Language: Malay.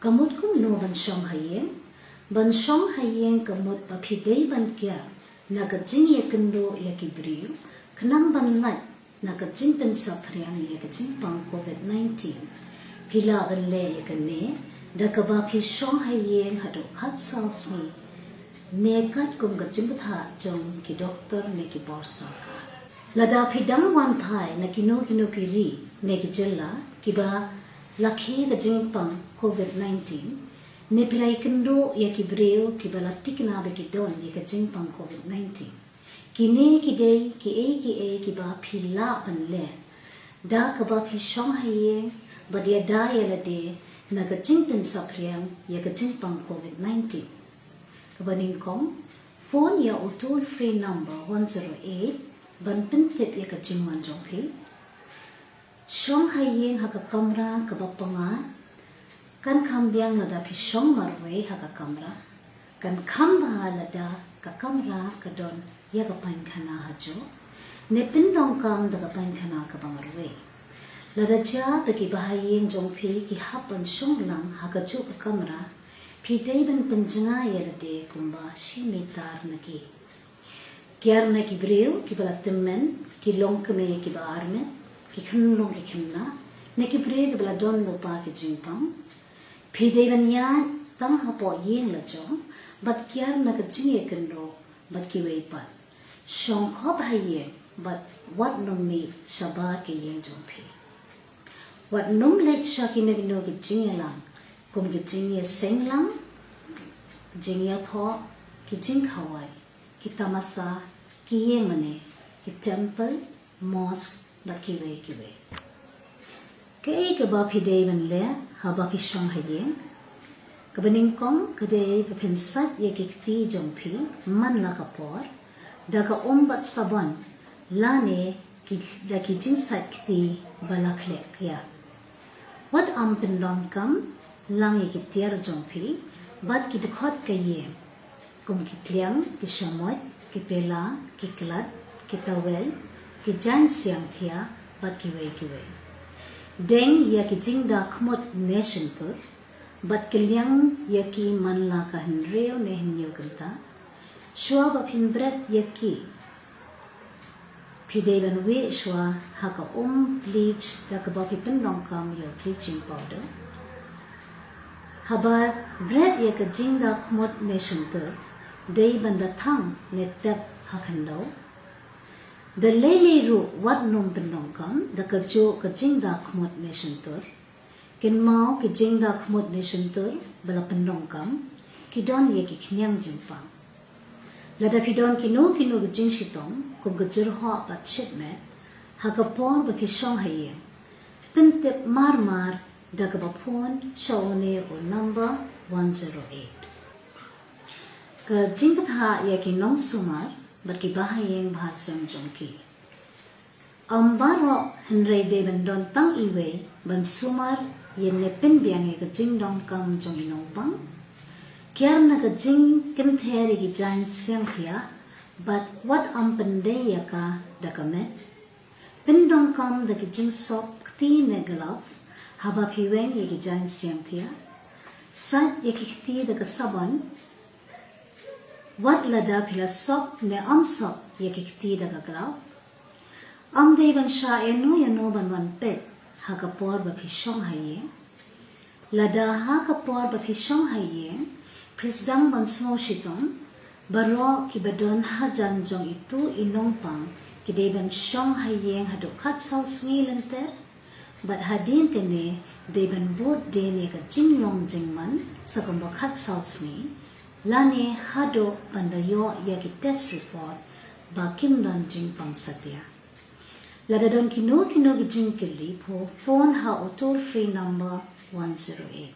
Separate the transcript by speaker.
Speaker 1: Kamut kum no ban shong hayeng kamut papidei ban kia nakajing yakendo yakibriu kenang ban ngat nakajing pensapriang yakajing pang COVID-19 pila ban le yakane dakaba pi shong hayeng hado khat sausni nekat kum kajing betha jong ki doktor ne ki borsa lada pidang wan thai nakino kiri nekijella kiba lakhi kajing pang COVID-19 ne pilai kendo yakibreu kibala tikna be kidon yakajing pang COVID-19 kine kidei ki kiba phila panle da kaba phi shong haye badia da yalade nakajing pen sapriang yakajing pang COVID-19 kabaning kom phone ya toll free number 108 ban pin tip yakajing man jong phi shong hayeng haka kamra kabapanga kan kambiang lada pi shong marwe haka kamra kan kamba lada ka kamra kadon ya ka pain khana hajo ne pin dong kam da ka pain khana ka bangarwe lada cha ta ki bahayeng jong phi ki hapan shong lang haka chu ka kamra pi dei ban panjanga yerde kumba shimitar naki kyar na ki breu ki balatemmen ki long kame ki baarme ki khunlong ki khimna ne ki breu ki baladon lo pa ki jingpang Pidevanya tang hapo yeng la jo bat kyar na kajing kendo bat ki wei pat shong khop haye bat wat nom mi shabat ke yeng jong phi wat nom let sha ki ne no ki jing lang kum ki jing ye seng lang jing ya tho ki jing khawai ki tamasa ki yeng mane ki temple mosque bat ki wei ke ba pidevan le haba pi shong hayeng kabaning kong kade pinsat ye kikti jongpi man la kapor daga ombat saban lane ki da ki jinsat kti balakhle kya wat am pin long kam lang ye kitiar jongpi bat ki dekhot kaye kum ki kliang ki shamot ki pela ki klat ki tawel ki jan siang thia bat ki wei Deng yaki jingda khmot nation tur bat kilyang yaki manla ka hinreo ne hinyo kanta shwa ba phinbret yaki pidevan we shwa haka bleach da ka ba pindong kam yo bleaching powder haba bread yaka jingda khmot nation tur dei banda thang ne tap hakando The lele ru wat nom pendong kam da ka jo ka jingda khmot nation tur kin mau ki jingda khmot nation tur bala pendong kam ki don ye ki khnyang jingpa lada pidon ki no ki jing shitong kum ka jir ho bat shit me ha ka pon ba ki shong haye pintep mar da ka ba phone shawne o number 108 ka jingpatha ye ki nong sumar bat ki bahayeng bhasyam jongki ambaro henre devan don tang iwe ban sumar yen ne pin biang ye ka jingdong kam jong inong pang kyar na ka jing kem theri ki jan siang thia but what am pende ya ka dakame pin dong kam da ki jing sop kti ne galaf haba phiweng ye ki jan siang thia sat ye ki kti da ka saban Wat lada pila sop ne am sop ye kikti daga graf am dei ban sha no ban pet ha ka por ba phi shong haye lada ha ka por ba phi shong haye prisdang ban smo shitong baro ki badon ha jan jong itu inong pang ki dei ban shong haye hado khat sau sngi lente bat hadin kene dei ban bot de ne ka jinglong jingman sakom ba khat sau sngi Lane hado pandayo yaki test report ba kimdon jing pang satya. Ladadon kino ki jing kili po phone ha o toll free number 108.